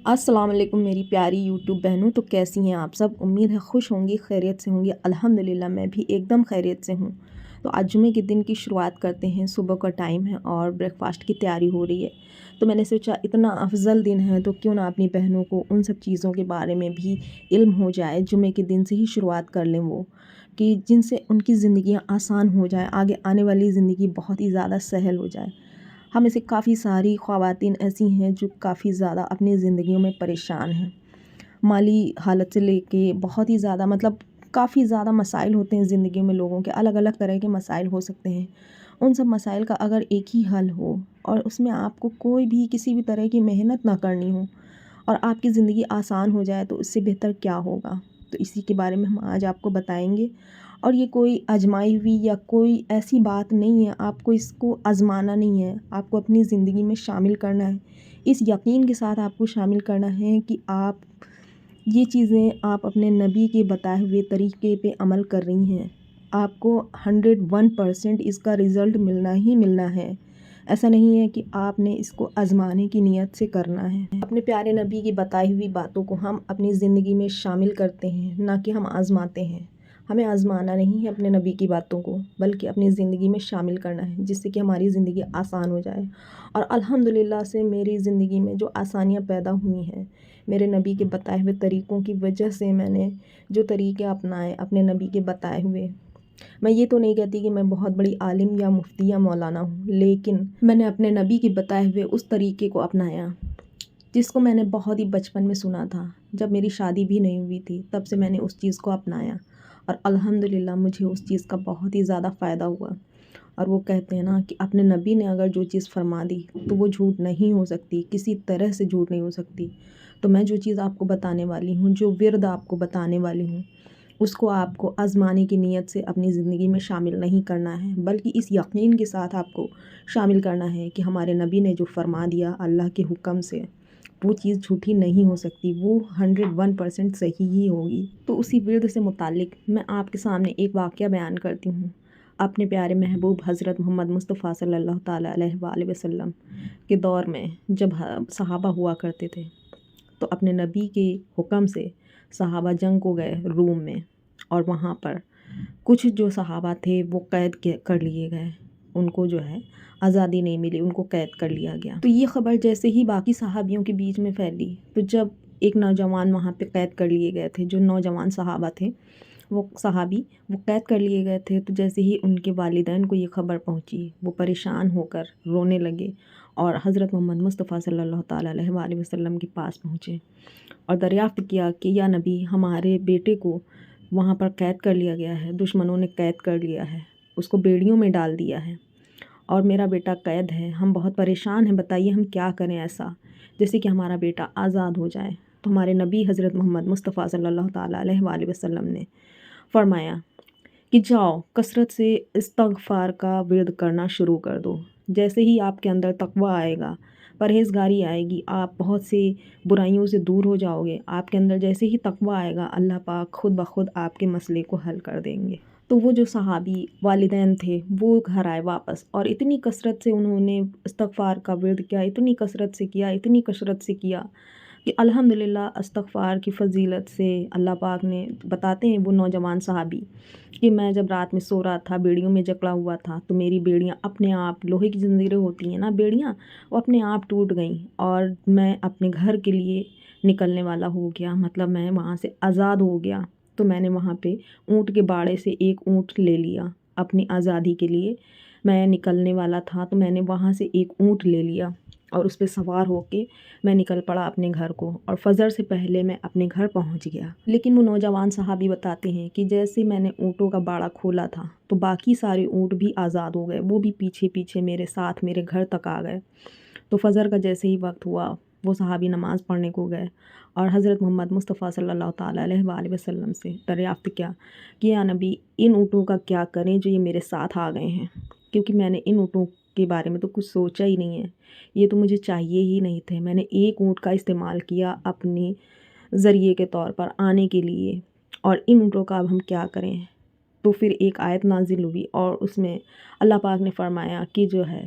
السلام علیکم میری پیاری یوٹیوب بہنوں، تو کیسی ہیں آپ سب؟ امید ہے خوش ہوں گی، خیریت سے ہوں گی۔ الحمدللہ میں بھی ایک دم خیریت سے ہوں۔ تو آج جمعے کے دن کی شروعات کرتے ہیں۔ صبح کا ٹائم ہے اور بریک فاسٹ کی تیاری ہو رہی ہے، تو میں نے سوچا اتنا افضل دن ہے تو کیوں نہ اپنی بہنوں کو ان سب چیزوں کے بارے میں بھی علم ہو جائے، جمعے کے دن سے ہی شروعات کر لیں وہ، کہ جن سے ان کی زندگیاں آسان ہو جائیں، آگے آنے والی زندگی بہت ہی زیادہ سہل ہو جائے۔ ہم میں سے کافی ساری خواتین ایسی ہیں جو کافی زیادہ اپنی زندگیوں میں پریشان ہیں، مالی حالت سے لے کے بہت ہی زیادہ کافی زیادہ مسائل ہوتے ہیں زندگی میں، لوگوں کے الگ الگ طرح کے مسائل ہو سکتے ہیں۔ ان سب مسائل کا اگر ایک ہی حل ہو اور اس میں آپ کو کوئی بھی کسی بھی طرح کی محنت نہ کرنی ہو اور آپ کی زندگی آسان ہو جائے، تو اس سے بہتر کیا ہوگا؟ تو اسی کے بارے میں ہم آج آپ کو بتائیں گے۔ اور یہ کوئی آزمائی ہوئی یا کوئی ایسی بات نہیں ہے، آپ کو اس کو آزمانا نہیں ہے، آپ کو اپنی زندگی میں شامل کرنا ہے۔ اس یقین کے ساتھ آپ کو شامل کرنا ہے کہ یہ چیزیں آپ اپنے نبی کے بتائے ہوئے طریقے پہ عمل کر رہی ہیں، آپ کو 101% اس کا رزلٹ ملنا ہی ملنا ہے۔ ایسا نہیں ہے کہ آپ نے اس کو آزمانے کی نیت سے کرنا ہے۔ اپنے پیارے نبی کی بتائی ہوئی باتوں کو ہم اپنی زندگی میں شامل کرتے ہیں، نہ کہ ہم آزماتے ہیں۔ ہمیں آزمانا نہیں ہے اپنے نبی کی باتوں کو، بلکہ اپنی زندگی میں شامل کرنا ہے، جس سے کہ ہماری زندگی آسان ہو جائے۔ اور الحمدللہ سے میری زندگی میں جو آسانیاں پیدا ہوئی ہیں، میرے نبی کے بتائے ہوئے طریقوں کی وجہ سے میں نے جو طریقے اپنائے اپنے نبی کے بتائے ہوئے، میں یہ تو نہیں کہتی کہ میں بہت بڑی عالم یا مفتی یا مولانا ہوں، لیکن میں نے اپنے نبی کے بتائے ہوئے اس طریقے کو اپنایا جس کو میں نے بہت ہی بچپن میں سنا تھا۔ جب میری شادی بھی نہیں ہوئی تھی تب سے میں نے اس چیز کو اپنایا، اور الحمدللہ مجھے اس چیز کا بہت ہی زیادہ فائدہ ہوا۔ اور وہ کہتے ہیں نا کہ اپنے نبی نے اگر جو چیز فرما دی تو وہ جھوٹ نہیں ہو سکتی، کسی طرح سے جھوٹ نہیں ہو سکتی۔ تو میں جو چیز آپ کو بتانے والی ہوں، جو ورد آپ کو بتانے والی ہوں، اس کو آپ کو آزمانے کی نیت سے اپنی زندگی میں شامل نہیں کرنا ہے، بلکہ اس یقین کے ساتھ آپ کو شامل کرنا ہے کہ ہمارے نبی نے جو فرما دیا اللہ کے حکم سے، وہ چیز جھوٹی نہیں ہو سکتی، وہ 101% صحیح ہی ہوگی۔ تو اسی ورد سے متعلق میں آپ کے سامنے ایک واقعہ بیان کرتی ہوں۔ اپنے پیارے محبوب حضرت محمد مصطفیٰ صلی اللہ تعالیٰ علیہ وآلہ وسلم کے دور میں جب صحابہ ہوا کرتے تھے، تو اپنے نبی کے حکم سے صحابہ جنگ کو گئے روم میں، اور وہاں پر کچھ جو صحابہ تھے وہ قید کر لیے گئے، ان کو جو ہے آزادی نہیں ملی، ان کو قید کر لیا گیا۔ تو یہ خبر جیسے ہی باقی صحابیوں کے بیچ میں پھیلی، تو جب ایک نوجوان وہاں پہ قید کر لیے گئے تھے، جو نوجوان صحابہ تھے، وہ قید کر لیے گئے تھے، تو جیسے ہی ان کے والدین کو یہ خبر پہنچی، وہ پریشان ہو کر رونے لگے اور حضرت محمد مصطفیٰ صلی اللہ تعالیٰ علیہ وآلہ وسلم کے پاس پہنچے اور دریافت کیا کہ یا نبی، ہمارے بیٹے کو وہاں پر قید کر لیا گیا ہے، دشمنوں نے قید کر لیا ہے، اس کو بیڑیوں میں ڈال دیا ہے اور میرا بیٹا قید ہے، ہم بہت پریشان ہیں، بتائیے ہم کیا کریں ایسا جیسے کہ ہمارا بیٹا آزاد ہو جائے۔ تو ہمارے نبی حضرت محمد مصطفیٰ صلی اللہ تعالیٰ علیہ وآلہ وسلم نے فرمایا کہ جاؤ کثرت سے استغفار کا ورد کرنا شروع کر دو۔ جیسے ہی آپ کے اندر تقویٰ آئے گا، پرہیزگاری آئے گی، آپ بہت سی برائیوں سے دور ہو جاؤ گے، آپ کے اندر جیسے ہی تقویٰ آئے گا، اللہ پاک خود بخود آپ کے مسئلے کو حل کر دیں گے۔ تو وہ جو صحابی والدین تھے وہ گھر آئے واپس، اور اتنی کثرت سے انہوں نے استغفار کا ورد کیا، اتنی کثرت سے کیا کہ الحمدللہ استغفار کی فضیلت سے اللہ پاک نے بتاتے ہیں وہ نوجوان صحابی کہ میں جب رات میں سو رہا تھا، بیڑیوں میں جکڑا ہوا تھا، تو میری بیڑیاں اپنے آپ، لوہے کی زنجیریں ہوتی ہیں نا بیڑیاں، وہ اپنے آپ ٹوٹ گئیں اور میں اپنے گھر کے لیے نکلنے والا ہو گیا، مطلب میں وہاں سے آزاد ہو گیا۔ تو میں نے وہاں پہ اونٹ کے باڑے سے ایک اونٹ لے لیا اپنی آزادی کے لیے، میں نکلنے والا تھا تو میں نے وہاں سے ایک اونٹ لے لیا اور اس پہ سوار ہو کے میں نکل پڑا اپنے گھر کو، اور فجر سے پہلے میں اپنے گھر پہنچ گیا۔ لیکن وہ نوجوان صحابی بتاتے ہیں کہ جیسے میں نے اونٹوں کا باڑا کھولا تھا تو باقی سارے اونٹ بھی آزاد ہو گئے، وہ بھی پیچھے پیچھے میرے ساتھ میرے گھر تک آ گئے۔ تو فجر کا جیسے ہی وقت ہوا، وہ صحابی نماز پڑھنے کو گئے اور حضرت محمد مصطفیٰ صلی اللہ تعالیٰ علیہ وآلہ وسلم سے دریافت کیا کہ یا نبی، ان اونٹوں کا کیا کریں جو یہ میرے ساتھ آ گئے ہیں، کیونکہ میں نے ان اونٹوں کے بارے میں تو کچھ سوچا ہی نہیں ہے، یہ تو مجھے چاہیے ہی نہیں تھے، میں نے ایک اونٹ کا استعمال کیا اپنے ذریعے کے طور پر آنے کے لیے، اور ان اونٹوں کا اب ہم کیا کریں؟ تو پھر ایک آیت نازل ہوئی اور اس میں اللہ پاک نے فرمایا کہ جو ہے